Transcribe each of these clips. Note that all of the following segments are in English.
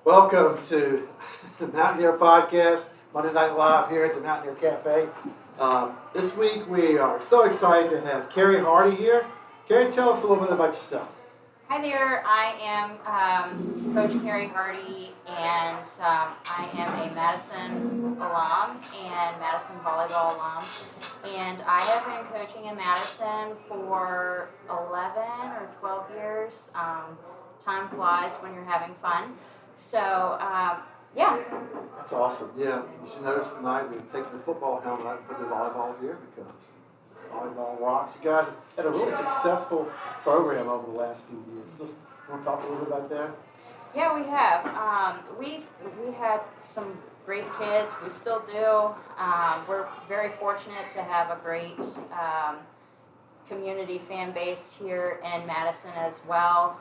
Welcome to the Mountaineer Podcast, Monday Night Live here at the Mountaineer Cafe. This week we are so excited to have Carrie Hardy here. Carrie, tell us a little bit about yourself. Hi there, I am Coach Carrie Hardy, and I am a Madison alum and Madison volleyball alum. And I have been coaching in Madison for 11 or 12 years. Time flies when you're having fun. So, yeah. That's awesome. Yeah, you should notice tonight we've taken the football helmet out and put the volleyball here because volleyball rocks. You guys have had a really successful program over the last few years. Just want to talk a little bit about that? Yeah, we have. We had some great kids. We still do. We're very fortunate to have a great community fan base here in Madison as well.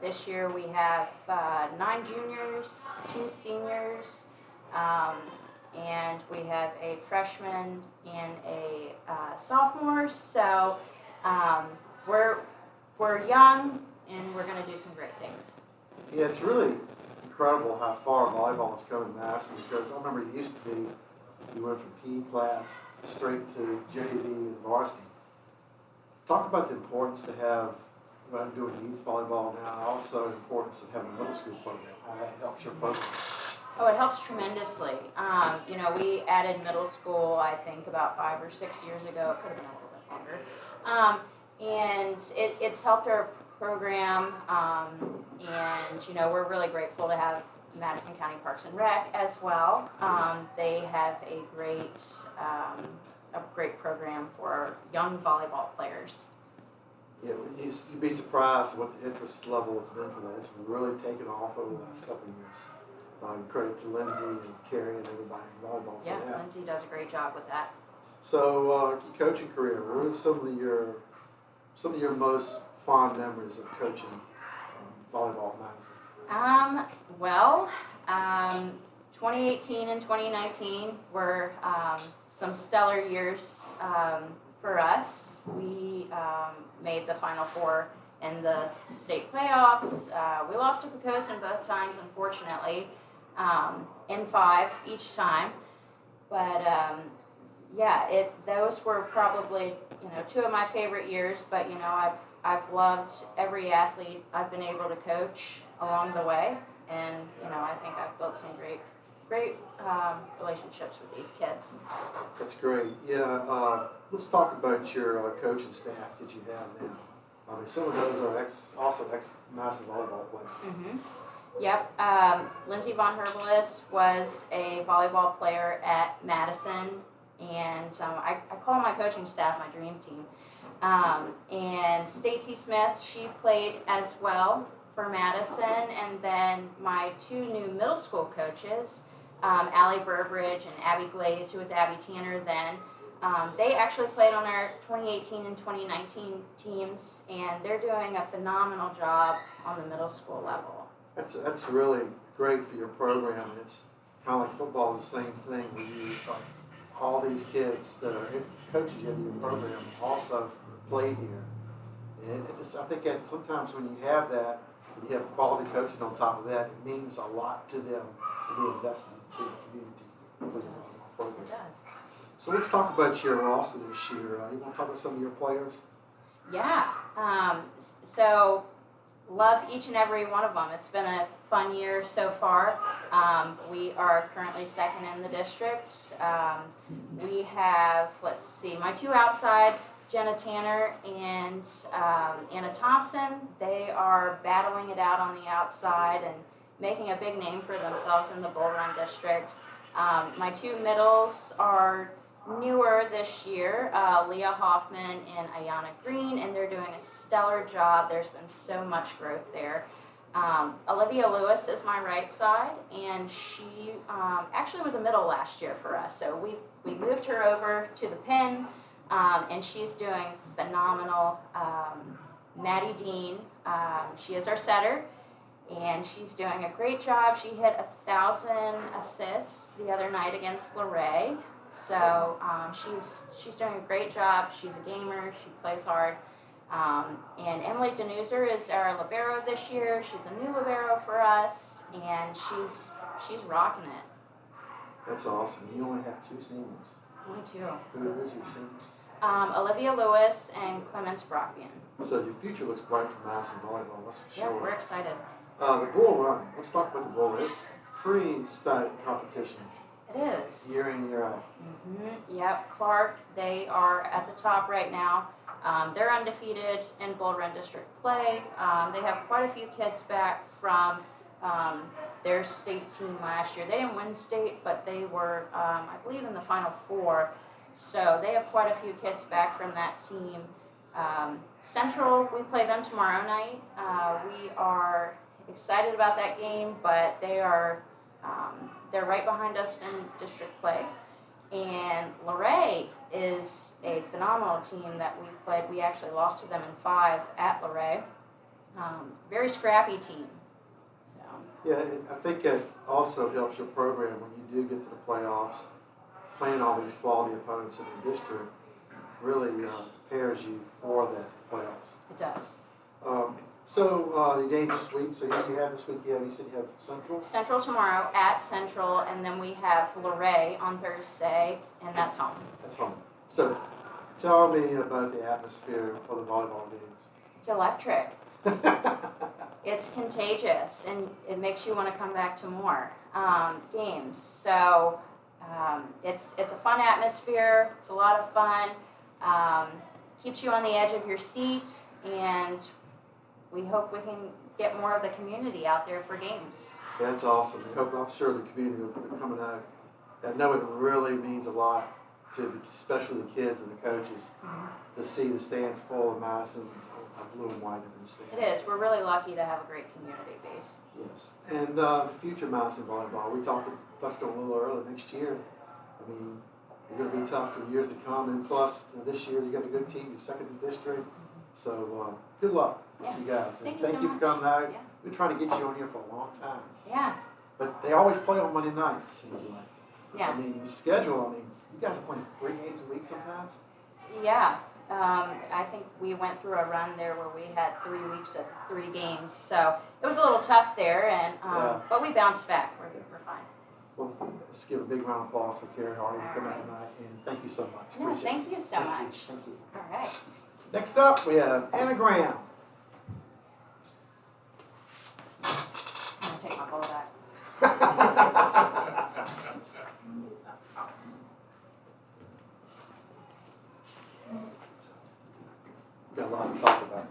This year we have 9 juniors, 2 seniors, and we have a freshman and a sophomore. So we're young, and we're going to do some great things. Yeah, it's really incredible how far volleyball has come in Madison, because I remember it used to be you went from PE class straight to JV and varsity. Talk about the importance to have, I'm doing youth volleyball now, also the importance of having a middle school program, how that helps your program. Oh, it helps tremendously. We added middle school, I think, about 5 or 6 years ago. It could have been a little bit longer. And it's helped our program, and we're really grateful to have Madison County Parks and Rec as well. They have a great program for young volleyball players. Yeah, you'd be surprised what the interest level has been for that. It's really taken off over the last couple of years. Credit to Lindsay and Carrie and everybody in volleyball for that. Yeah, Lindsay does a great job with that. So, your coaching career, what are some of your most fond memories of coaching volleyball at Madison? 2018 and 2019 were some stellar years for us. We made the Final Four in the state playoffs. We lost to Pocosin both times, unfortunately, in 5 each time. But those were probably 2 of my favorite years. But I've loved every athlete I've been able to coach along the way, and I think I've built some great relationships with these kids. That's great. Yeah, let's talk about your coaching staff that you have now. I mean, some of those are ex-Madison volleyball players. Mm-hmm. Yep. Lindsay Von Herbelis was a volleyball player at Madison, and I call my coaching staff my dream team. And Stacy Smith, she played as well for Madison, and then my 2 new middle school coaches, Allie Burbridge and Abby Glaze, who was Abby Tanner then. They actually played on our 2018 and 2019 teams, and they're doing a phenomenal job on the middle school level. That's really great for your program. It's kind of like football is the same thing. Where you all these kids that are coaches in your program also played here. And I think that sometimes when you have that, you have quality coaches on top of that, it means a lot to them to be invested into the community. It does. So let's talk about your roster this year. You want to talk about some of your players? Yeah. So love each and every one of them. It's been a fun year so far. We are currently 2nd in the district. We have, my 2 outsides, Jenna Tanner and Anna Thompson. They are battling it out on the outside and making a big name for themselves in the Bull Run district. My 2 middles are newer this year, Leah Hoffman and Ayana Green, and they're doing a stellar job. There's been so much growth there. Olivia Lewis is my right side, and she actually was a middle last year for us. So we moved her over to the pin, and she's doing phenomenal. Maddie Dean, she is our setter, and she's doing a great job. She hit 1,000 assists the other night against Luray. So she's doing a great job. She's a gamer. She plays hard. And Emily Denuser is our libero this year. She's a new libero for us, and she's rocking it. That's awesome. You only have 2 seniors. Only 2. Who's your seniors? Olivia Lewis and Clemens Brockbian. So your future looks bright for Madison volleyball, that's for Yeah, sure. we're excited. The Bull Run. Let's talk about the Bull Run. It's pretty static competition. It is. Year in, year out. Yep, Clark, they are at the top right now. They're undefeated in Bull Run District play. They have quite a few kids back from their state team last year. They didn't win state, but they were, I believe, in the Final Four. So they have quite a few kids back from that team. Central, we play them tomorrow night. We are excited about that game, but they're right behind us in district play. And Luray is a phenomenal team that we've played. We actually lost to them in 5 at Luray. Very scrappy team. So. Yeah, I think it also helps your program when you do get to the playoffs. Playing all these quality opponents in the district really prepares you for the playoffs. It does. So the game this week, so who do you have this week? You said you have Central? Central tomorrow at Central, and then we have Luray on Thursday, and that's home. That's home. So tell me about the atmosphere for the volleyball games. It's electric. It's contagious, and it makes you want to come back to more games. So it's a fun atmosphere. It's a lot of fun. Keeps you on the edge of your seat, and we hope we can get more of the community out there for games. That's awesome. I'm sure the community will be coming out. I know it really means a lot to especially the kids and the coaches to see the stands full of Madison, blue and white in the stands. It is. We're really lucky to have a great community base. Yes. And the future Madison volleyball, we touched on a little earlier next year. I mean, you're going to be tough for years to come. And plus, this year you got a good team. You're second in the district. So good luck to you guys. And Thank you for coming out. Yeah. We've been trying to get you on here for a long time. Yeah. But they always play on Monday nights, it seems like. Yeah. I mean, the schedule, you guys are playing 3 games a week sometimes? Yeah. I think we went through a run there where we had 3 weeks of 3 games. So it was a little tough there, and but we bounced back. We're fine. Well, let's give a big round of applause for Carrie Hardy for coming out tonight, and thank you so much. No, Appreciate thank you so much. Thank you. All right. Next up, we have Anna Graham. I'm going to take my bowl back. Got a lot to talk about.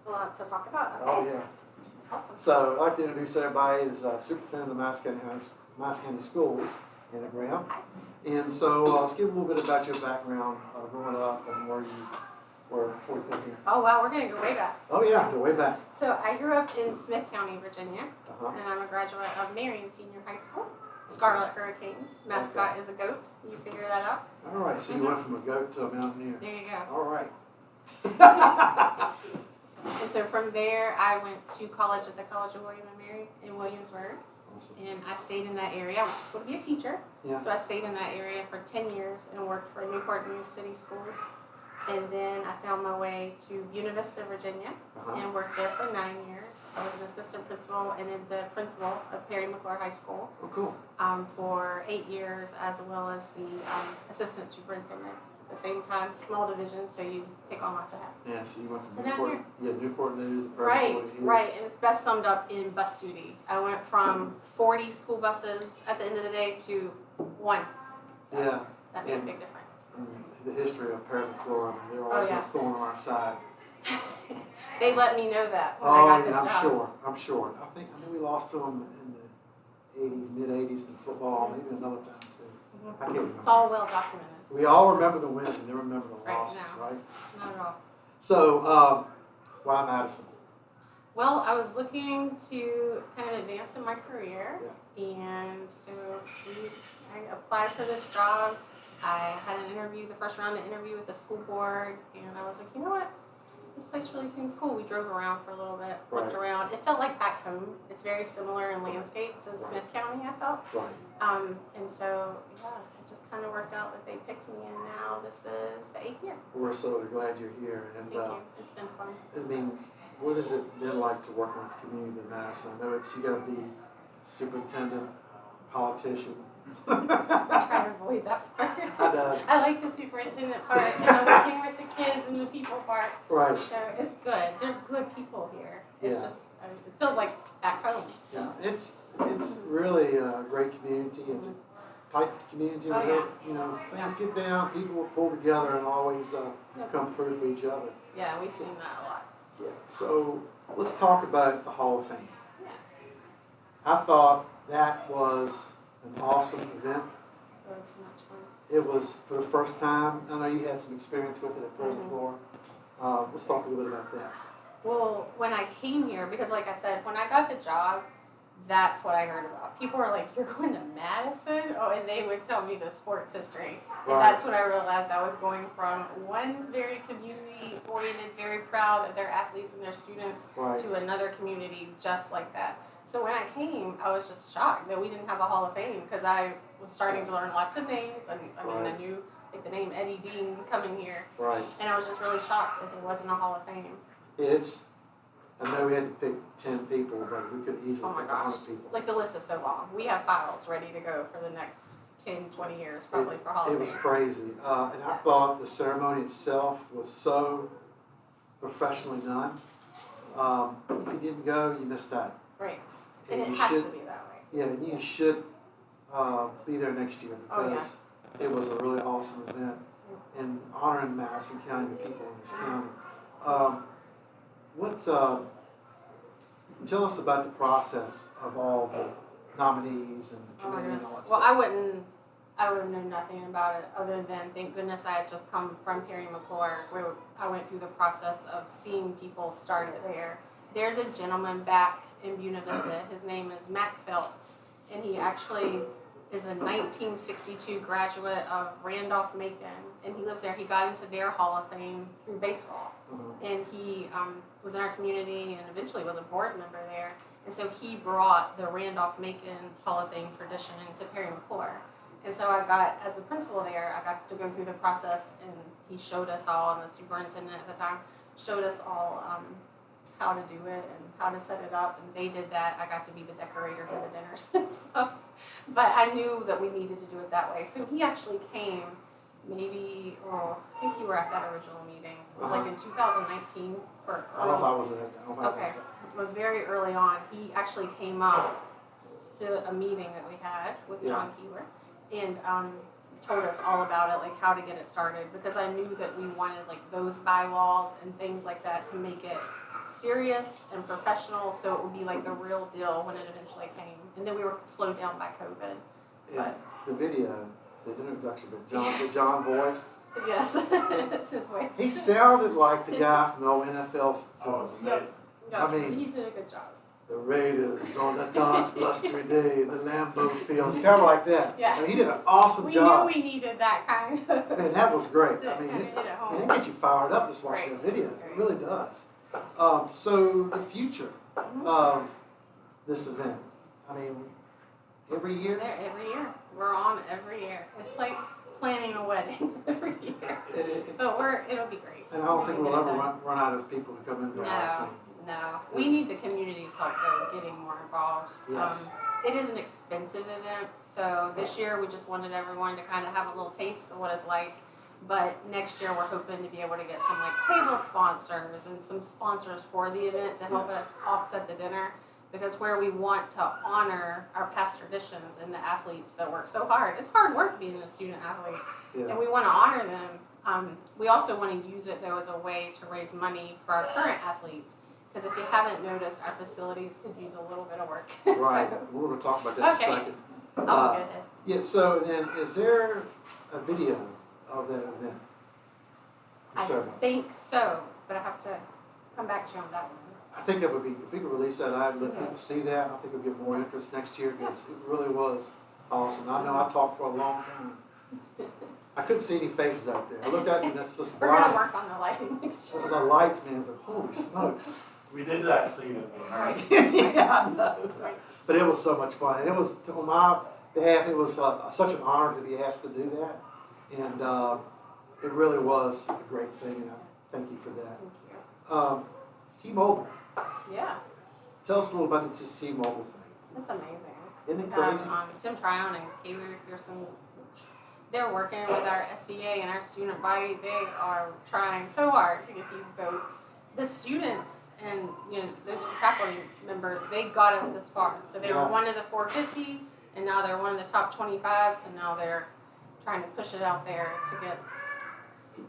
A lot to talk about. Oh, Okay. yeah. Awesome. So I'd like to introduce everybody as Superintendent of the Madison County Schools, Anna Graham. And so let's give a little bit about your background growing up and where you were before you came here. Oh wow, we're gonna go way back. Oh yeah, go way back. So I grew up in Smith County, Virginia, Uh-huh. and I'm a graduate of Marion Senior High School. Scarlet Hurricanes. Mascot is a goat. You figure that out? All right, so you went from a goat to a mountaineer. There you go. All right. And so from there, I went to college at the College of William and Mary in Williamsburg, Awesome. and I stayed in that area. I went to school to be a teacher, Yeah. so I stayed in that area for 10 years and worked for Newport News City Schools. And then I found my way to Buena Vista, Virginia, and worked there for 9 years. I was an assistant principal and then the principal of Perry McClure High School Oh, cool. for 8 years, as well as the assistant superintendent. At the same time, small division, so you take on lots of hats. Yeah, so you went from And now Newport, Newport News, the Prairie Right, Boys here. right, and it's best summed up in bus duty. I went from 40 school buses at the end of the day to 1. So Yeah. that made a and- big difference. And the history of Perry McClure, I mean, they're Oh, always yeah. a thorn on our side. They let me know that when I Oh, got yeah, this I'm job. sure. I'm sure. I think we lost to them in the 80s, mid-80s in football, maybe another time too. I can't remember. It's all well documented. We all remember the wins and never remember the Right, losses, no. right? Not at all. So, why Madison? Well, I was looking to kind of advance in my career, and so I applied for this job. I had an interview, the first round of interview with the school board, and I was like, you know what? this place really seems cool. We drove around for a little bit, looked Right. around. It felt like back home. It's very similar in landscape to Smith County, I felt. Right. And so, yeah, it just kind of worked out that they picked me, and now this is the 8th year. We're so glad you're here. And Thank you. It's been fun. I mean, what has it been like to work with the community in Madison? I know you got to be superintendent, politician. I try to avoid that part. I know. I like the superintendent part, and I'm working with the kids and the people part. Right. So it's good. There's good people here. It's Yeah. just, it feels like back home. So. Yeah. It's really a great community. It's a tight community. Oh, where, yeah. things get down, people will pull together and always come through for each other. Yeah, we've seen that a lot. Yeah. So let's talk about the Hall of Fame. Yeah. I thought that was an awesome event. It was so much fun. It was for the first time. I know you had some experience with it at Prairie Floor. Let's talk a little bit about that. Well, when I came here, because like I said, when I got the job, that's what I heard about. People were like, "You're going to Madison?" Oh, and they would tell me the sports history. And Right. that's when I realized I was going from one very community-oriented, very proud of their athletes and their students, Right. to another community just like that. So when I came, I was just shocked that we didn't have a Hall of Fame, because I was starting to learn lots of names. I mean, Right. I knew like the name Eddie Dean coming here, Right. and I was just really shocked that there wasn't a Hall of Fame. I know we had to pick 10 people, but we could easily Oh my pick gosh. 100 people. Like, the list is so long. We have files ready to go for the next 10, 20 years, probably, for Hall It of was Fame. crazy. And I thought the ceremony itself was so professionally done. If you didn't go, you missed out. Right. And it you has should, to be that way. Yeah, and you should be there next year, Oh, because it was a really awesome event and honoring Madison County, the people in this county. Tell us about the process of all the nominees and the Oh my committee and goodness. all that Well, stuff. I would know nothing about it, other than, thank goodness I had just come from Perry McClure, where I went through the process of seeing people start it there. There's a gentleman back in Buena Vista. His name is Mac Phelps, and he actually is a 1962 graduate of Randolph-Macon, and he lives there. He got into their Hall of Fame through baseball. And he was in our community and eventually was a board member there. And so he brought the Randolph-Macon Hall of Fame tradition into Perry McClure. And so I got, as the principal there, I got to go through the process, and he showed us all, and the superintendent at the time showed us all how to do it and how to set it up. And they did that. I got to be the decorator for the dinners and stuff. But I knew that we needed to do it that way. So he actually came maybe, I think you were at that original meeting. It was like in 2019. I don't know if I was in it. I don't know if I Okay. was in it. It was very early on. He actually came up to a meeting that we had with John Keeler and told us all about it, like how to get it started, because I knew that we wanted like those bylaws and things like that to make it serious and professional, so it would be like the real deal when it eventually came. And then we were slowed down by COVID. But The video, the introduction, the John voice, yes, it's his voice. he sounded like the guy from the old NFL films. Yeah, I mean- he did a good job. The Raiders on that dark, blustery day, the Lambeau Fields, kind of like that. Yeah. I mean, he did an awesome We job. knew we needed that kind of. Man, that was great. to I mean, kinda it, hit it home. it gets you fired up just watching Right. the video. It Right. really does. So the future of this event, I mean, every year, There every year. We're on every year. It's like planning a wedding every year. But it'll be great. and I don't think can we'll get it ever done. run out of people to come into our thing. No. We need the community's help though, getting more involved. Yes. It is an expensive event, so this year we just wanted everyone to kind of have a little taste of what it's like. But next year we're hoping to be able to get some like table sponsors and some sponsors for the event to help Yes. us offset the dinner. Because where we want to honor our past traditions and the athletes that work so hard. It's hard work being a student athlete, and Yeah. we want to honor them. We also want to use it though as a way to raise money for our current athletes. Because if you haven't noticed, our facilities could use a little bit of work. Right. So, We're going to talk about that in a Okay. second. I'll get it. Yeah, so then is there a video of that event? I Ceremony? think so, but I have to come back to you on that one. I think that would be, if we could release that, I'd let Okay. people see that. I think we'll get more interest next year because it really was awesome. I know I talked for a long time I couldn't see any faces out there. I looked out and it's just We're gonna blind. work on the lighting next year. The lights, man, it's like, holy smokes. We did that, so you know. Right. Yeah, I know. Right. But it was so much fun. And it was, on my behalf, it was such an honor to be asked to do that. And it really was a great thing, and I thank you for that. Thank you. T-Mobile. Yeah, Tell us a little about this T-Mobile thing. that's amazing. Isn't it crazy? Tim Tryon and Kaylee Pearson, they're working with our SCA and our student body. They are trying so hard to get these votes. The students and those faculty members, they got us this far. So they were one of the 450, and now they're one of the top 25. So now they're trying to push it out there to get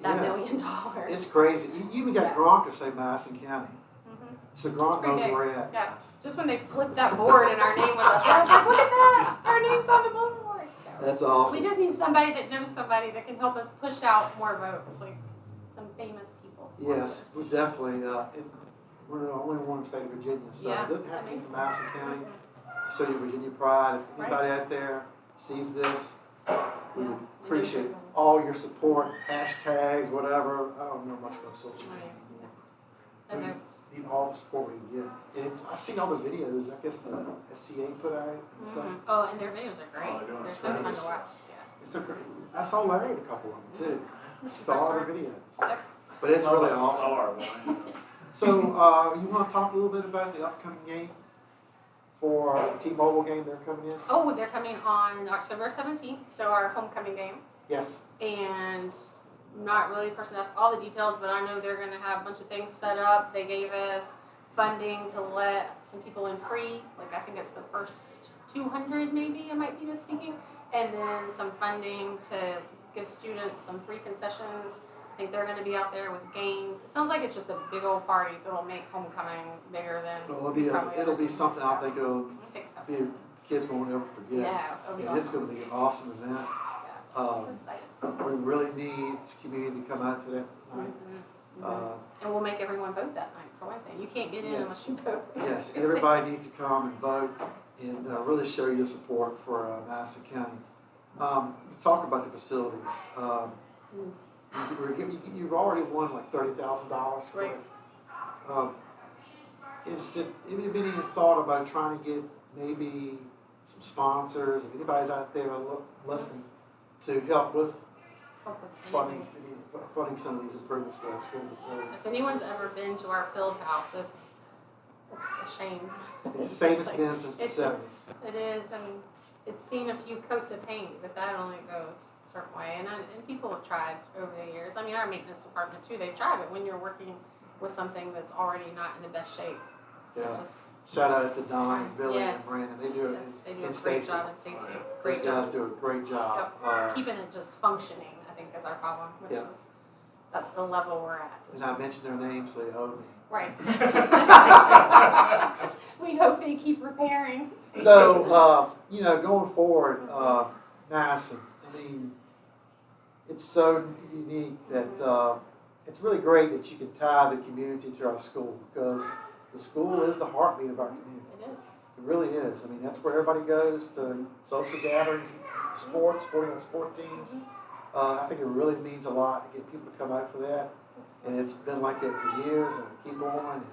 that $1 million. It's crazy. You even got Gronk to say Madison County. Mm-hmm. So Gronk knows where we're at. Yeah. Just when they flipped that board and our name was up there, I was like, look at that! Our name's on the board. So That's awesome. we just need somebody that knows somebody that can help us push out more votes, like some famous people. Yes, sponsors. we definitely. We're the only one in the state of Virginia, so Yeah, it doesn't have to be amazing. from Madison County. Show you Virginia pride. If Right. anybody out there sees this, we Yeah, would we appreciate do. all your support, hashtags, whatever. I don't know much about social media. I know. We need all the support we can get. And I've seen all the videos, I guess the SCA put out and stuff. Mhm. Oh, and their videos are great. Oh, they're doing They're it so fun great. to watch. Yeah. It's a great. I saw Larry in a couple of them too. It's Star super videos. Yep. But it's really Not awesome. star, but, So, you want to talk a little bit about the upcoming game for the T-Mobile game they're coming in? Oh, they're coming on October 17th, so our homecoming game. Yes. And not really the person to ask all the details, but I know they're going to have a bunch of things set up. They gave us funding to let some people in free, like I think it's the first 200 maybe, I might be misspeaking, and then some funding to give students some free concessions. I think they're going to be out there with games. It sounds like it's just a big old party that'll make homecoming bigger than Well, we've probably it'll ever be seen. something I think it'll I think so. be kids won't ever forget. Yeah, it'll be And awesome. it's going to be an awesome event. Yeah, we're excited. We really need the community to come out for that night. Mhm. And we'll make everyone vote that night, for one thing. You can't get in Yes. unless you vote. Yes, everybody needs to come and vote and really show your support for Madison County. Talk about the facilities. You've already won like $30,000. Right. Have you been any thought about trying to get maybe some sponsors, if anybody's out there listening, to help with funding some of these improvements to our school facilities? If anyone's ever been to our field house, it's a shame. It's the same as like- been since the 70s. It is, and it's seen a few coats of paint, but that only goes a certain way. And people have tried over the years. I mean, our maintenance department too, they've tried, but when you're working with something that's already not in the best shape, Yeah. just, Shout out to Don, Billy, Yes. and Brandon. They do it. yes, they do and a great Stacy. job, and Stacey, Those great guys job. do a great job. Keeping it just functioning, I think, is our problem, which Yeah. is, that's the level we're at. It's And I just- mentioned their names, so they owe me. Right. We hope they keep repairing. So, going forward, Madison, I mean, it's so unique that it's really great that you can tie the community to our school, because the school is the heartbeat of our community. It is. It really is. I mean, that's where everybody goes to sporting on sport teams. I think it really means a lot to get people to come out for that. And it's been like that for years, and keep on. And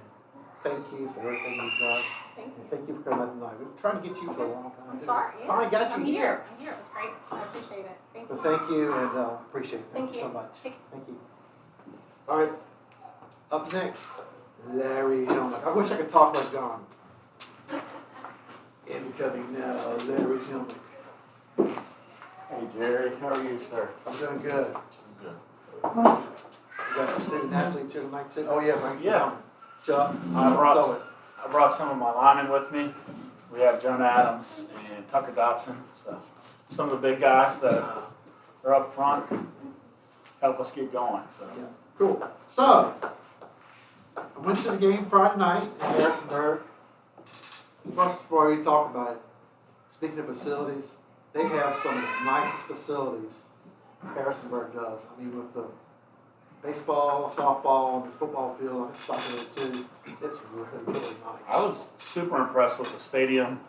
thank you for everything you've done. Thank you. And thank you for coming out tonight. We've been trying to get you for a long time. I'm too. sorry. Yeah. Finally got you I'm here. I'm here. It was great. I appreciate it. Thank you. But thank you, and appreciate it. Thank Thank you so you. much. Take- Thank you. All right. Up next, Larry Hillman. I wish I could talk like John. Incoming now, Larry Hillman. Hey Jerry, how are you, sir? I'm doing good. Good. You got some student athletes here tonight too? Oh yeah, thanks. Yeah. Chuck. I brought some of my linemen with me. We have Jonah Adams and Tucker Dotson. So some of the big guys that are up front help us keep going. So Yeah, cool. So, I went to the game Friday night in Harrisonburg. First, before we talk about it, speaking of facilities, they have some of the nicest facilities Harrisonburg does. I mean, with the baseball, softball, and the football field, I think soccer there too. It's really, really nice. I was super impressed with the stadium.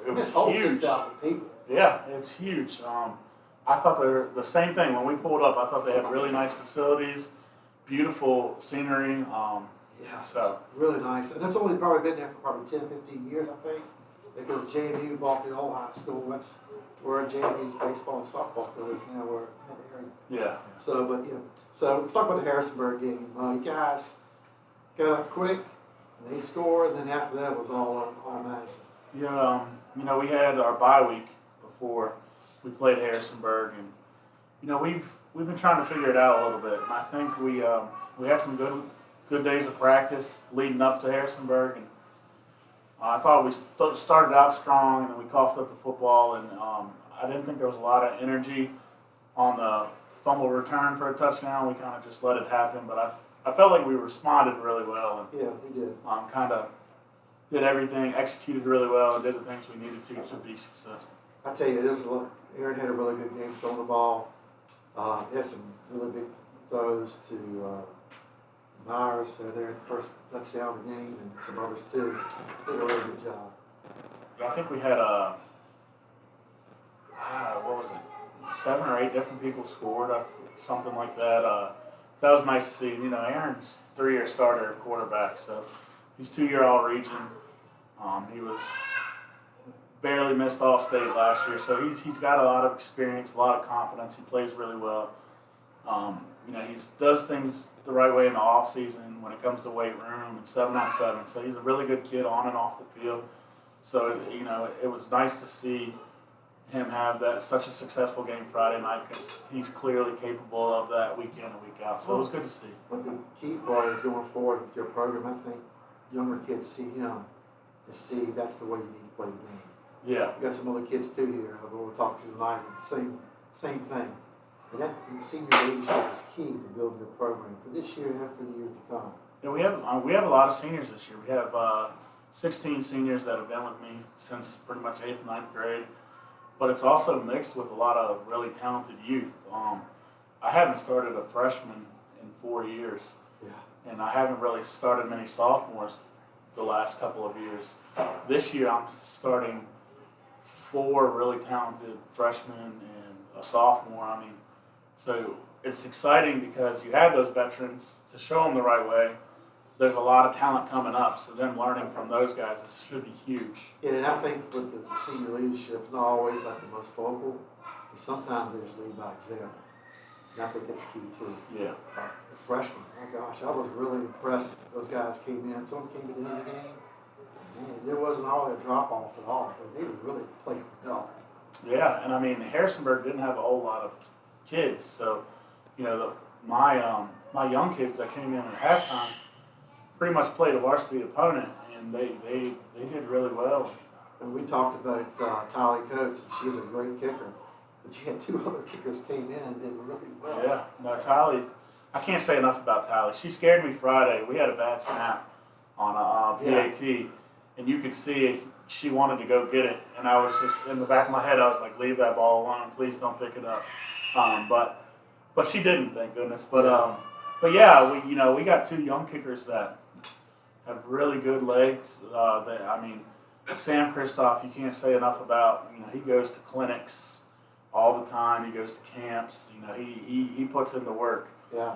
It was It's whole huge. 6,000 people. Yeah, it's huge. I thought they're the same thing. When we pulled up, I thought they had really nice facilities, beautiful scenery. Yeah, So it's really nice. And that's only probably been there for probably 10, 15 years, I think, because JMU bought the old high school. That's where JMU's baseball and softball field is now. We're in the area. yeah. So let's talk about the Harrisonburg game. You guys got up quick, and they scored, and then after that was all Madison. Yeah, we had our bye week before we played Harrisonburg, and we've been trying to figure it out a little bit. And I think we had some good days of practice leading up to Harrisonburg, and I thought we started out strong, and then we coughed up the football, and I didn't think there was a lot of energy on the fumble return for a touchdown. We kind of just let it happen, but I felt like we responded really well, and Yeah, we did. kind of did everything, executed really well, and did the things we needed to be successful. I tell you, Aaron had a really good game throwing the ball. He had some really big throws to Myers there, first touchdown of the game, and some others too. Did a really good job. Yeah, I think we had what was it, 7 or 8 different people scored, something like that. That was nice to see. Aaron's 3-year starter quarterback, so he's 2-year All-Region. He was barely missed All-State last year, so he's got a lot of experience, a lot of confidence. He plays really well. He does things the right way in the off season when it comes to weight room and 7-on-7. So he's a really good kid on and off the field. So it was nice to see him have such a successful game Friday night, because he's clearly capable of that week in and week out. So it was good to see. But the key part is going forward with your program. I think younger kids see him and see that's the way you need to play the game. Yeah. We got some other kids too here who we'll talk to tonight. Same thing. And senior leadership is key to building your program for this year and for the years to come. Yeah, we have a lot of seniors this year. We have 16 seniors that have been with me since pretty much 8th and 9th grade. But it's also mixed with a lot of really talented youth. I haven't started a freshman in 4 years. Yeah. And I haven't really started many sophomores the last couple of years. This year I'm starting 4 really talented freshmen and a sophomore. So it's exciting because you have those veterans to show them the right way. There's a lot of talent coming up, so them learning from those guys should be huge. Yeah, and I think with the senior leadership, it's not always about the most vocal, but sometimes they just lead by example. And I think that's key too. Yeah. The freshmen, oh gosh, I was really impressed. Those guys came in. Some came in the end of the game. Man, there wasn't all that drop off at all, but they really played well. Yeah, and Harrisonburg didn't have a whole lot of kids, so my young kids that came in at halftime pretty much played a varsity opponent, and they did really well. And we talked about Tylee Coates, and she's a great kicker. But you had 2 other kickers came in and did really well. Yeah, no, Tylee, I can't say enough about Tylee. She scared me Friday. We had a bad snap on a PAT, and you could see she wanted to go get it. And I was just, in the back of my head, I was like, leave that ball alone. Please don't pick it up. But she didn't, thank goodness. But yeah, we got 2 young kickers that have really good legs. Sam Kristoff, you can't say enough about. He goes to clinics all the time. He goes to camps. He puts in the work. Yeah.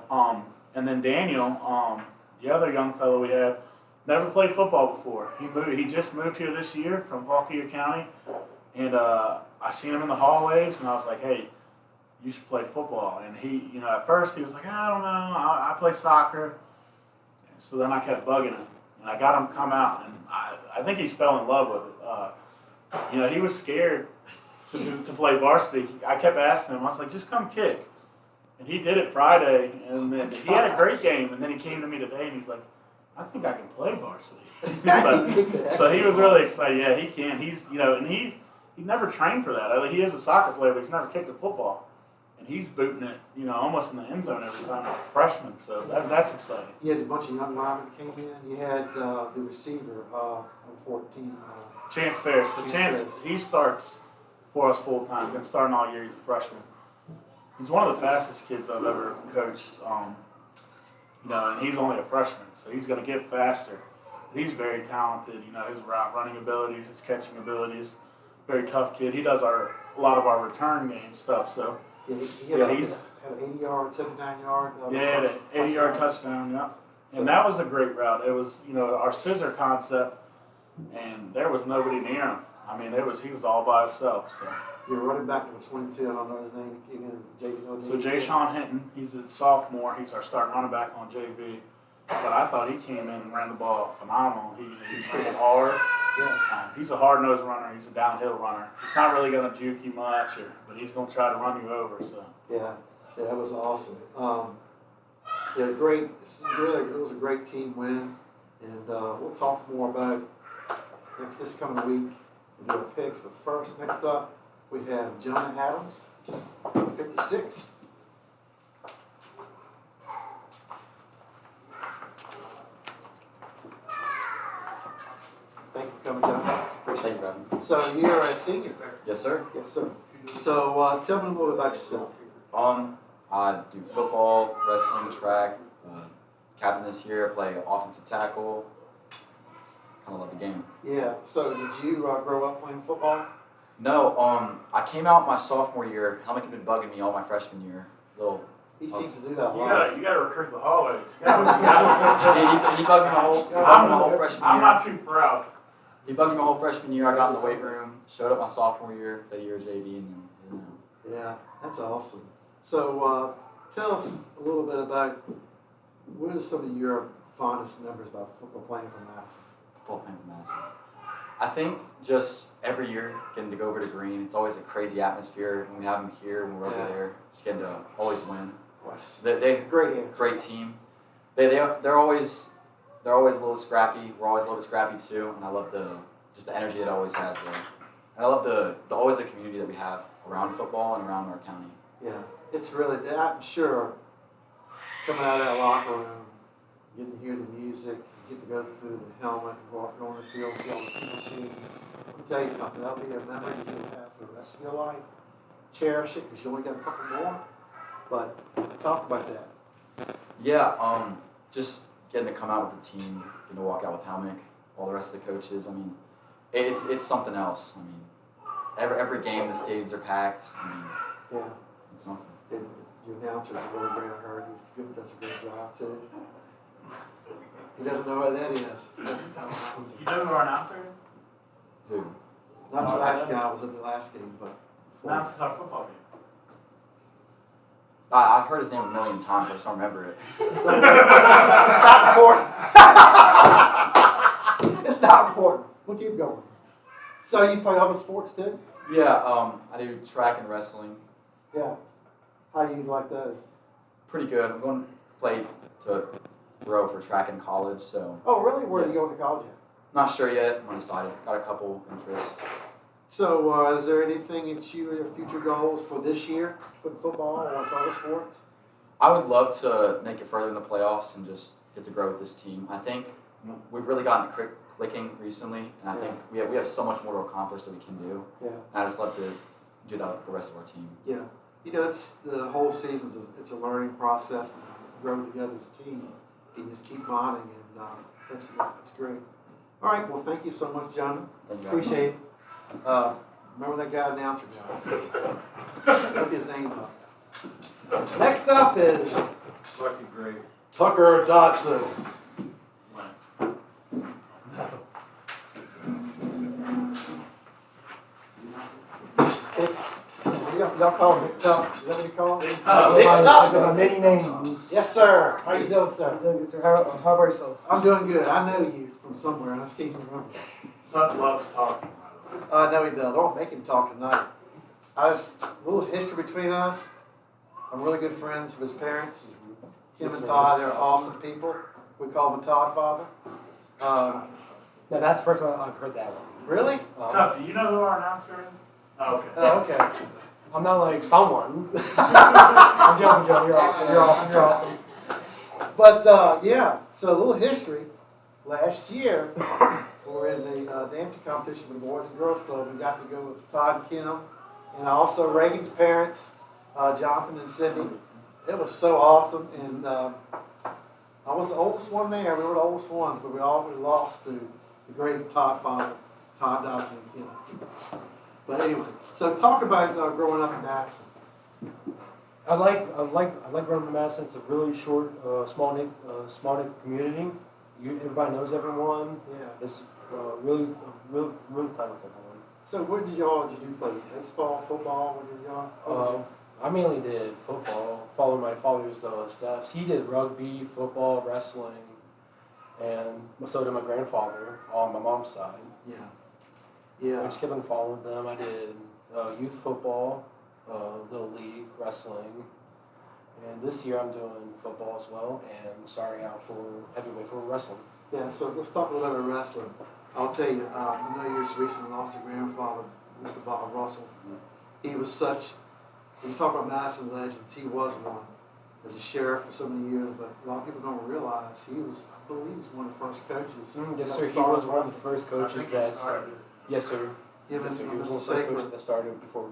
And then Daniel, the other young fellow we have, never played football before. He just moved here this year from Fauquier County, and I seen him in the hallways, and I was like, hey, you should play football. And he, at first he was like, I don't know, I play soccer. And so then I kept bugging him, and I got him to come out, and I think he's fell in love with it. He was scared to play varsity. I kept asking him, I was like, just come kick. And he did it Friday, and then he had a great game, and then he came to me today, and he's like, I think I can play varsity. so he was really excited. Yeah, he can. He's, and he never trained for that. He is a soccer player, but he's never kicked a football. And he's booting it, almost in the end zone every time as a freshman. So that's exciting. You had a bunch of young linemen that came in. You had the receiver, on 14. Chance Ferris. So Chance, he starts for us full time. Been starting all year. He's a freshman. He's one of the fastest kids I've ever coached. And he's only a freshman, so he's going to get faster. He's very talented. His route running abilities, his catching abilities. very tough kid. He does a lot of our return game stuff. So He's had an 80-yard, 79-yard. an 80-yard touchdown. Yeah, and that was a great route. It was our scissor concept, and there was nobody near him. I mean, he was all by himself. So. You're running back number 22. I don't know his name. He came in. So Jay Sean Hinton, he's a sophomore. He's our starting running back on JV. But I thought he came in and ran the ball phenomenal. He ran hard. Yes. He's a hard-nosed runner. He's a downhill runner. He's not really going to juke you much, but he's going to try to run you over. So. Yeah, that was awesome. Great. It was a great team win, and we'll talk more about this coming week and do our picks. But first, next up, we have Jonah Adams, 56. Thank you for coming, Jonah. Thank you, Robin. So you're a senior. Yes, sir. Yes, sir. So tell me a little bit about yourself. I do football, wrestling, track. Captain this year. I play offensive tackle. Kind of love the game. Yeah. So did you grow up playing football? No. I came out my sophomore year. Helmick had been bugging me all my freshman year. He seems to do that a lot. You got to recruit the hallways. He bugged me my whole freshman year. I'm not too proud. He bugged me my whole freshman year. I got in the weight room. Showed up my sophomore year. Played a year of JV, and then. Yeah, that's awesome. So tell us a little bit about what are some of your fondest memories about football playing for Madison? Football playing for Madison. I think just every year getting to go over to Green. It's always a crazy atmosphere when we have them here, when we're over there. Just getting to always win. They great answer. Great team. They're always a little scrappy. We're always a little bit scrappy too, and I love the energy it always has there. And I love always the community that we have around football and around our county. Yeah, it's really. I'm sure coming out of that locker room, getting to hear the music, getting to go through the helmet, and walk on the field, see all the people seeing. Let me tell you something. That'll be a memory you'll have for the rest of your life. Cherish it because you only got a couple more. But talk about that. Yeah, just getting to come out with the team, getting to walk out with Helmick, all the rest of the coaches. I mean, it's something else. I mean, every game the stadiums are packed. I mean, yeah, it's something. And your announcer's really great. I heard he's good. Does a great job too. He doesn't know what that is. You know who our announcer is? Who? Not the last guy was at the last game, but Announces our football game. I've heard his name a million times. I just don't remember it. It's not important. It's not important. We'll keep going. So you play other sports too? Yeah, I do track and wrestling. Yeah. How do you like those? Pretty good. I'm going to play to grow for track in college, so. Oh, really? Where are you going to college at? Not sure yet. I'm undecided. Got a couple interests. So, is there anything that your future goals for this year with football or with other sports? I would love to make it further in the playoffs and just get to grow with this team. I think we've really gotten it clicking recently, and I think we have so much more to accomplish that we can do. Yeah. And I just love to do that with the rest of our team. Yeah. You know, it's the whole season. It's a learning process. And grow together as a team. You just keep bonding, and that's great. All right. Well, thank you so much, John. Thank you. Appreciate it. Remember that guy announcer guy. Look his name up. Next up is Lucky Great. Tucker Dodson. Y'all call him Big Tuck. Is that what you call him? Big Tuck. Big Tuck. There are many names. Yes, sir. How you doing, sir? I'm doing good, sir. How about yourself? I'm doing good. I know you from somewhere, and I just can't remember. Tuck loves talking, by the way. I know he does. I won't make him talk tonight. A little history between us. I'm really good friends with his parents. Kim and Todd, they're awesome people. We call them Todd Father. No, that's the first one I've heard that one. Really? Tuck, do you know who our announcer is? Oh, okay. Oh, okay. I'm not like someone. I'm joking, Joe. You're awesome. You're awesome. You're awesome. But, yeah, so a little history. Last year, we were in the dancing competition with the Boys and Girls Club. We got to go with Todd and Kim, and also Reagan's parents, Jonathan and Cindy. It was so awesome, and I was the oldest one there. We were the oldest ones, but we lost to the great Todd Father, Todd Dodson and Kim. But anyway, so talk about growing up in Madison. I like growing up in Madison. It's a really short, small knit community. Everybody knows everyone. Yeah. It's really tight with everyone. So what did you play? Baseball, football? What did y'all? I mainly did football, following my father's steps. He did rugby, football, wrestling, and so did my grandfather on my mom's side. Yeah. I Yeah. just kept on following them. I did youth football, little league, wrestling, and this year I'm doing football as well, and starting out for heavyweight for wrestling. Yeah. So let's talk a little bit about wrestling. I'll tell you, I know you just recently lost your grandfather, Mr. Bob Russell. He was such, when you talk about Madison legends, he was one. As a sheriff for so many years, but a lot of people don't realize he was, I believe, he was one of the first coaches. Yes, that sir. He started was one of the wrestling. first coaches that started. Yes, sir. Him Yes, sir. and He was Mr. one of the first Sacred. coaches that started before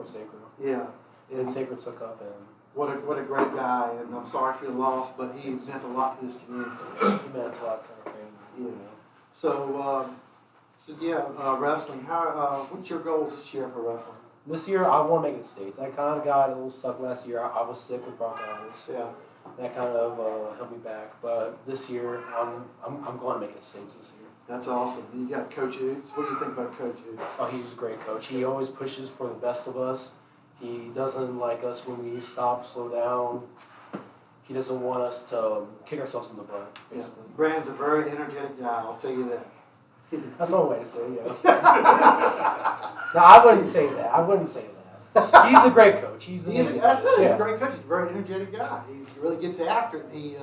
Sacred. Yeah. And And Sacred took up, and what a great guy, and I'm sorry for your loss, but he meant a lot to this community. he meant a lot to our family. Yeah. So wrestling. How? What's your goals this year for wrestling? This year, I want to make it states. I kind of got a little stuck last year. I was sick with bronchitis. Yeah. That kind of held me back. But this year, I'm going to make it states this year. That's awesome. You got Coach Oots. What do you think about Coach Oots? Oh, he's a great coach. He always pushes for the best of us. He doesn't like us when we stop, slow down. He doesn't want us to kick ourselves in the butt, basically. Yeah. Brand's a very energetic guy. I'll tell you that. That's one way to say it, yeah. No, I wouldn't say that. He's a great coach. He's He's a yeah. great coach. He's a very energetic guy. He really gets after it. He's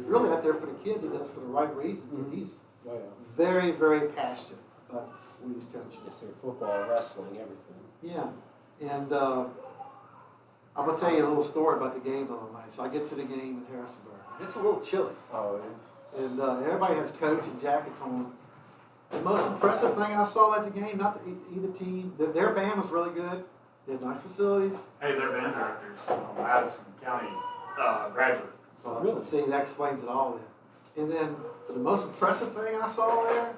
really out there for the kids. He does it for the right reasons. Mhm. And he's Oh, yeah. very, very passionate about what he's coaching. Yes, sir. Football, wrestling, everything. Yeah. And I'm going to tell you a little story about the game the other night. So I get to the game in Harrisonburg. It's a little chilly. Oh, yeah. And everybody has coats and jackets on. The most impressive thing I saw at the game, not either team, their band was really good. They had nice facilities. Hey, they're band directors, Madison County graduate. So Really? see, that explains it all then. And then the most impressive thing I saw there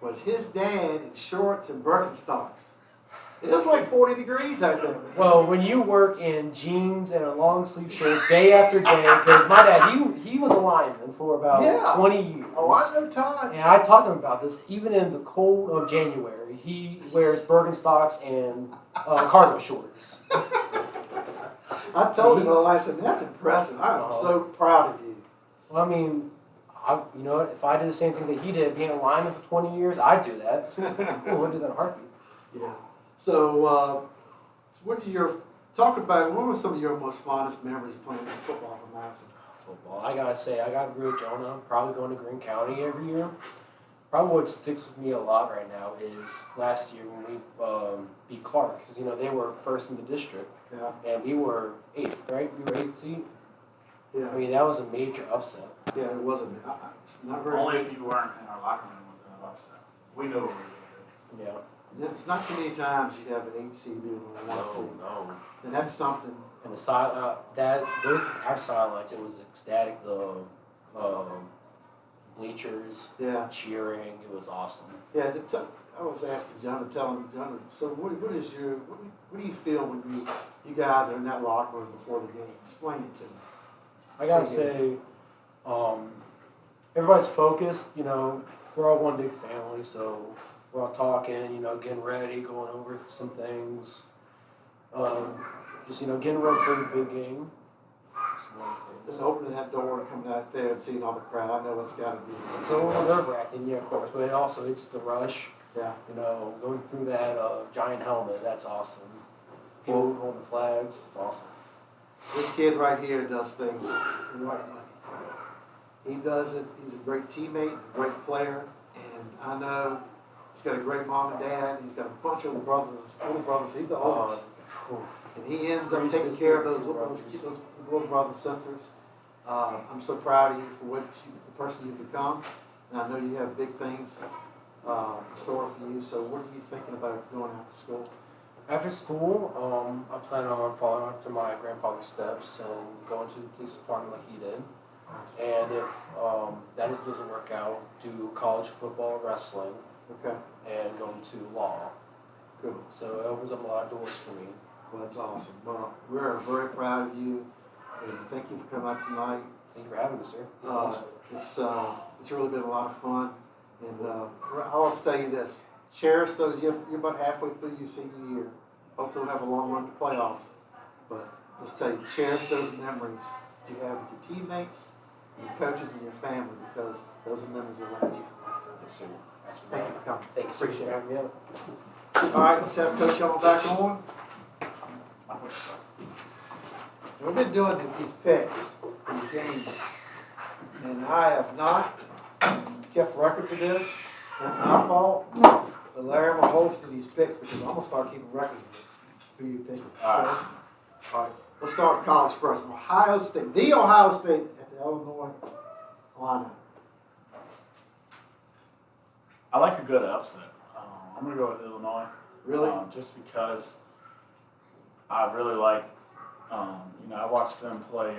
was his dad in shorts and Birkenstocks. It was like 40 degrees out there. Well, when you work in jeans and a long sleeve shirt day after day, because my dad, he was a lineman for about 20 years. Oh, I know time. And I talked to him about this. Even in the cold of January, he wears Birkenstocks and cargo shorts. I told him, I said, that's impressive. I'm so proud of you. Well, I mean, you know, if I did the same thing that he did, being a lineman for 20 years, I'd do that. I would do that in a heartbeat. Yeah. So, what were some of your most fondest memories playing football for Madison? Football. I gotta say, I gotta agree with Jonah. Probably going to Greene County every year. Probably what sticks with me a lot right now is last year when we beat Clark, because you know they were first in the district, Yeah. and we were 8th, right? We were 8th seed. Yeah. I mean, that was a major upset. Yeah, it wasn't. It's not very. Only if you weren't in our locker room was an upset. We knew what we were doing. Yeah. It's not too many times you have an 8 seed being on a 1 seed. No. And that's something. And our sidelines, it was ecstatic. The bleachers Yeah. cheering, it was awesome. Yeah. I was asking John to tell him, John, so what do you feel when you guys are in that locker room before the game? Explain it to me. I gotta say, everybody's focused. You know, we're all one big family, so we're all talking. You know, getting ready, going over some things. Just getting ready for the big game. It's one of the Just things. opening that door and coming out there and seeing all the crowd. I know it's got to be. It's a little nerve-wracking, yeah, of course, but also it's the rush. Yeah. You know, going through that giant helmet, that's awesome. People holding the flags, it's awesome. This kid right here does things the right way. He does it. He's a great teammate, a great player, and I know he's got a great mom and dad. He's got a bunch of little brothers. He's the oldest, and he ends up taking care of those little brothers and sisters. I'm so proud of you for the person you've become, and I know you have big things in store for you. So, what are you thinking about going out to school? After school, I plan on following after my grandfather's steps and going to the police department like he did. And if that doesn't work out, do college football, wrestling, Okay, and going to law. good. So it opens up a lot of doors for me. Well, that's awesome. Well, we're very proud of you, and thank you for coming out tonight. Thank you for having me, sir. This is awesome. It's really been a lot of fun, and I'll also tell you this: cherish those. You're about halfway through your senior year. Hope you'll have a long run to playoffs. But let's tell you, cherish those memories you have with your teammates, and your coaches, and your family, because those are memories that last you for lifetime. Yes, sir. Thank you for coming. Thank you, sir. Appreciate it. Having me out. All right, let's have Coach on back on. We've been doing these picks, these games, and I have not kept records of this. That's my fault. But Larry, I'm going to hold you to these picks because I'm going to start keeping records of this. Who you picking? All right. All right, let's start with college first. Ohio State, the Ohio State at the Illinois line. I like a good upset. I'm going to go with Illinois. Really? Just because I really like, I watched them play,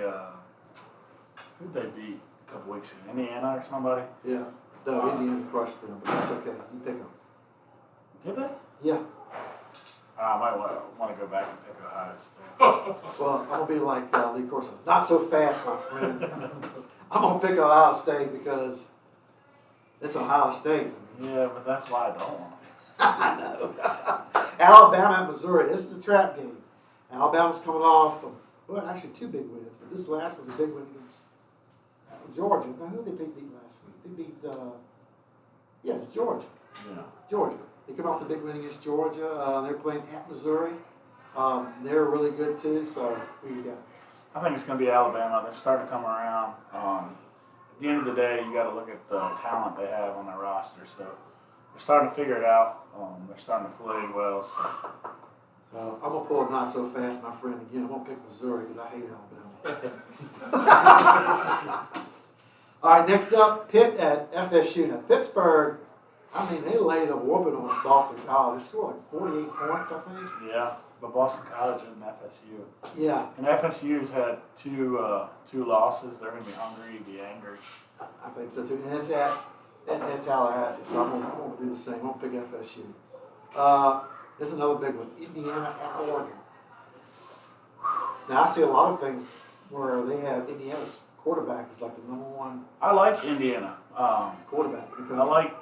who'd they beat a couple weeks ago? Indiana or somebody? Yeah. No, Indiana crushed them, but that's okay. You pick them. Did they? Yeah. I might want to go back and pick Ohio State. Well, I'm going to be like Lee Corso. Not so fast, my friend. I'm going to pick Ohio State because it's Ohio State. Yeah, but that's why I don't want to. I know. Alabama and Missouri. This is a trap game. Alabama's coming off of, well, actually 2 big wins, but this last was a big win against Georgia. Now, who did they beat last week? They beat, Georgia. Yeah. Georgia. They come off the big win against Georgia. They're playing at Missouri. They're really good, too. So, who you got? I think it's going to be Alabama. They're starting to come around. At the end of the day, you got to look at the talent they have on their roster. So, they're starting to figure it out. They're starting to play well. So. I'm going to pull a not so fast, my friend, again. I'm going to pick Missouri because I hate Alabama. All right, next up, Pitt at FSU. Now, Pittsburgh, I mean, they laid a whooping on Boston College. They scored like 48 points, I think. Yeah, but Boston College and FSU. Yeah. And FSU's had two losses. They're going to be hungry, be angry. I think so, too. And it's at Tallahassee, so I'm going to do the same. I'm going to pick FSU. There's another big one, Indiana at Oregon. Now, I see a lot of things where they have Indiana's quarterback is like the #1 I like Indiana. quarterback. I like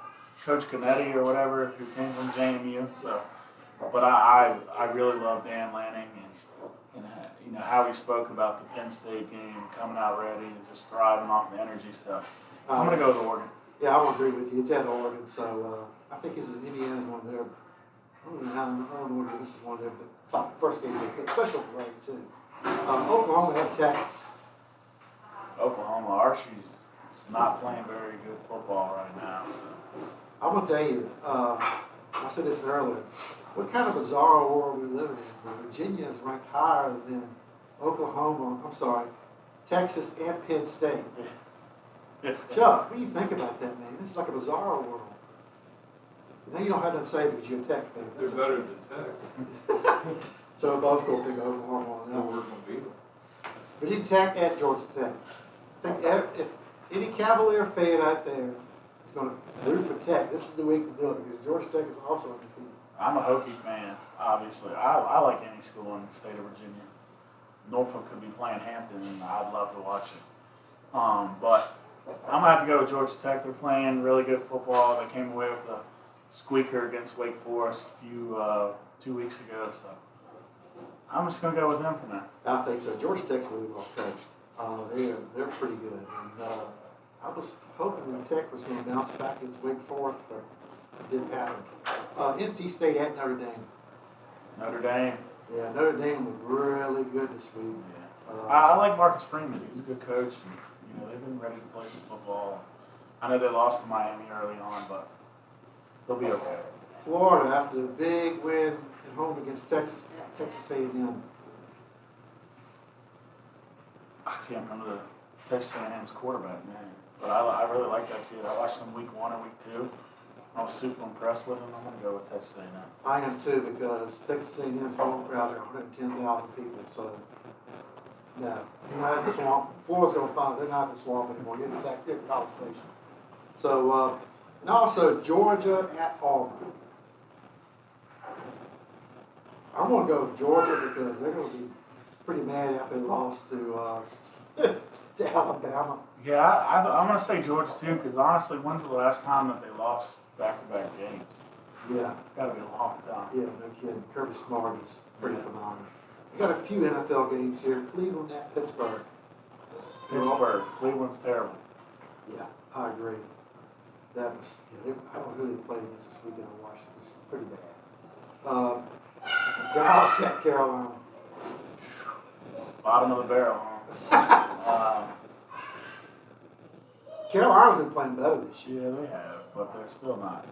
Coach Canetti or whatever, who came from JMU. So, but I really love Dan Lanning and how he spoke about the Penn State game, coming out ready and just thriving off the energy stuff. I'm going to go with Oregon. Yeah, I will agree with you. It's at Oregon, so I think this is Indiana's one of their. I don't know if this is one of their top first games they played, especially great too. Oklahoma at Texas. Oklahoma, Archie's not playing very good football right now. So. I'm gonna tell you. I said this earlier. What kind of bizarre world are we living in? Where Virginia is ranked higher than Oklahoma. I'm sorry, Texas and Penn State. Chuck, what do you think about that, man? This is like a bizarre world. Now you don't have to say because you're a Tech fan. They're better than Tech. So both go pick Oklahoma on that No, one. we're going to beat them. Virginia Tech at Georgia Tech. I think if any Cavalier fan out there is going to root for Tech, this is the week to do it because Georgia Tech is also undefeated. I'm a Hokie fan, obviously. I like any school in the state of Virginia. Norfolk could be playing Hampton, and I'd love to watch it. But I'm going to have to go with Georgia Tech. They're playing really good football. They came away with a squeaker against Wake Forest 2 weeks ago. So I'm just going to go with them for now. I think so. Georgia Tech's really well coached. They're pretty good. And I was hoping that Tech was going to bounce back against Wake Forest, but it didn't happen. NC State at Notre Dame. Notre Dame. Yeah, Notre Dame was really good this week. Yeah. I like Marcus Freeman. He's a good coach. And, they've been ready to play some football. I know they lost to Miami early on, but they'll be okay. Florida, after the big win at home against Texas A&M. I can't remember the Texas A&M's quarterback name, but I really like that kid. I watched him week 1 or week 2. I was super impressed with him. I'm going to go with Texas A&M. I am too because Texas A&M's home crowds are 110,000 people. So, no, you're not at the swamp. Florida's going to find they're not at the swamp anymore. You're at College Station. So, and also Georgia at Auburn. I'm going to go with Georgia because they're going to be pretty mad after they lost to Alabama. Yeah, I'm going to say Georgia too, because honestly, when's the last time that they lost back-to-back games? Yeah, It's got to be a long time. yeah, no kidding. Kirby Smart is pretty phenomenal. We got a few NFL games here. Cleveland at Pittsburgh. Pittsburgh, Cleveland's terrible. Yeah, I agree. That was, I don't know who they played against this weekend in Washington. It was pretty bad. Dallas at Carolina. Bottom of the barrel, huh? Carolina's been playing better this year. Yeah, they have, but they're still not.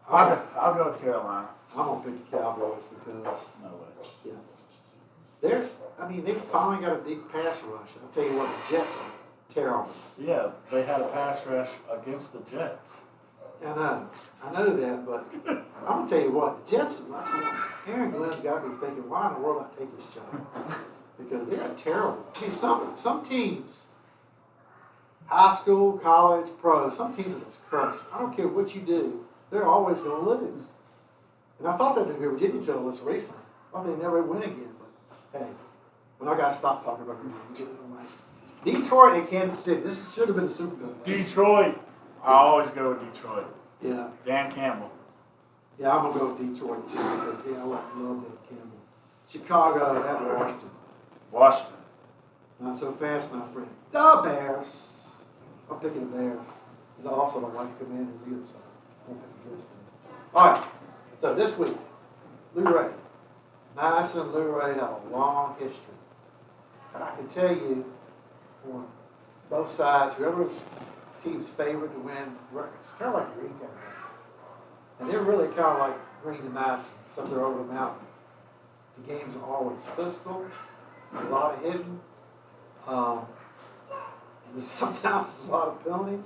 I'm I'll go with Carolina. going to pick the Cowboys because, No way. yeah. They finally got a big pass rush. I'll tell you what, the Jets are terrible. Yeah, they had a pass rush against the Jets. I know that, but I'm going to tell you what, the Jets, Aaron Glenn's got to be thinking, why in the world I take this job? Because they're terrible. See, some teams, high school, college, pro, some teams are just cursed. I don't care what you do, they're always going to lose. And I thought that they'd be Virginia until this recently. Well, they never win again, but hey, when I got to stop talking about Virginia. Detroit and Kansas City, this should have been a Super Bowl. Detroit. I always go with Detroit. Yeah. Dan Campbell. Yeah, I'm going to go with Detroit too because I love Dan Campbell. Chicago at Washington. Washington. Not so fast, my friend. The Bears. I'm picking the Bears because I also don't like the Commanders either, so I'm picking this thing. All right, so this week, Lou Ray. Nice and Lou Ray have a long history. And I can tell you, on both sides, whoever's team's favorite to win records, kind of like the Green County. And they're really kind of like Green and Nice, except they're over the mountain. The games are always physical, a lot of hitting. Sometimes a lot of penalties,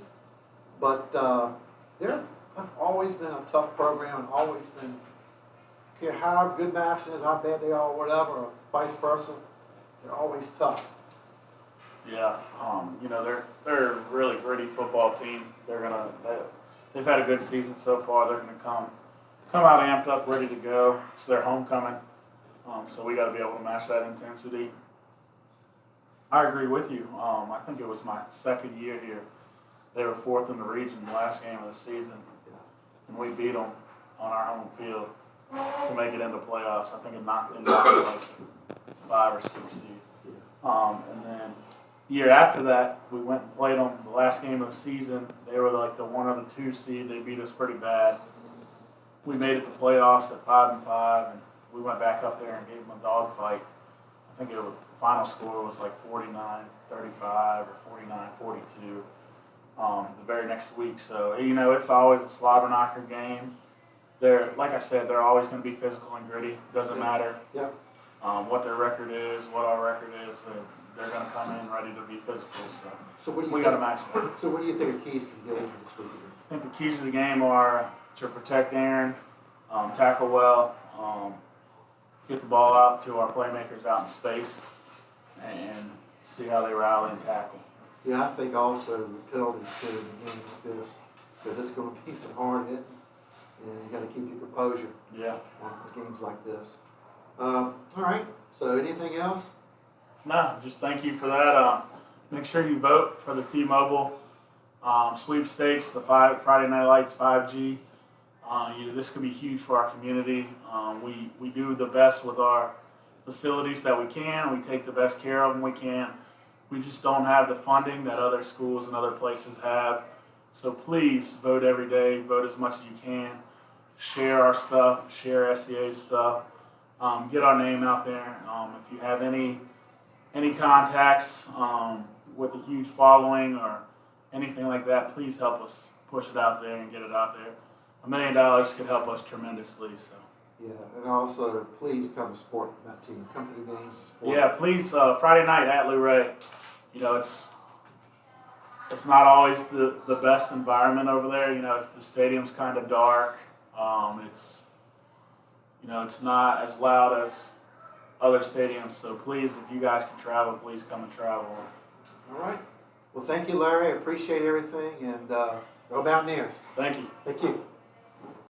but they've always been a tough program and always been, care how good Madison is, how bad they are, whatever, or vice versa, they're always tough. Yeah, they're a really gritty football team. They've had a good season so far. They're gonna come out amped up, ready to go. It's their homecoming, so we got to be able to match that intensity. I agree with you. I think it was my second year here. They were fourth in the region the last game of the season, and we beat them on our home field to make it into playoffs. I think it knocked them down like 5 or 6 seed. And then year after that, we went and played them the last game of the season. They were like the 1 or the 2 seed. They beat us pretty bad. We made it to playoffs at 5-5, and we went back up there and gave them a dogfight. I think the final score was like 49-35 or 49-42 the very next week. So, it's always a slobber knocker game. Like I said, they're always going to be physical and gritty. Doesn't matter what their record is, what our record is. They're going to come in ready to be physical. So what do you we got to match that. So what do you think are keys to the game this week? I think the keys to the game are to protect Aaron, tackle well, get the ball out to our playmakers out in space, and see how they rally and tackle. Yeah, I think also the penalties too in a game like this, because it's going to be some hard hitting, and you got to keep your composure on games like this. All right. So anything else? No, just thank you for that. Make sure you vote for the T-Mobile sweepstakes, the Friday Night Lights 5G. This could be huge for our community. We do the best with our facilities that we can. We take the best care of them we can. We just don't have the funding that other schools and other places have. So please vote every day. Vote as much as you can. Share our stuff. Share SCA stuff. Get our name out there. If you have any contacts with a huge following or anything like that, please help us push it out there and get it out there. $1 million could help us tremendously. So. Yeah, and also please come support that team. Come to the games and support. Yeah, please. Friday night at Lou Ray. It's not always the best environment over there. The stadium's kind of dark. It's not as loud as other stadiums. So please, if you guys can travel, please come and travel. All right. Well, thank you, Larry. I appreciate everything, and go Mountaineers. Thank you. Thank you.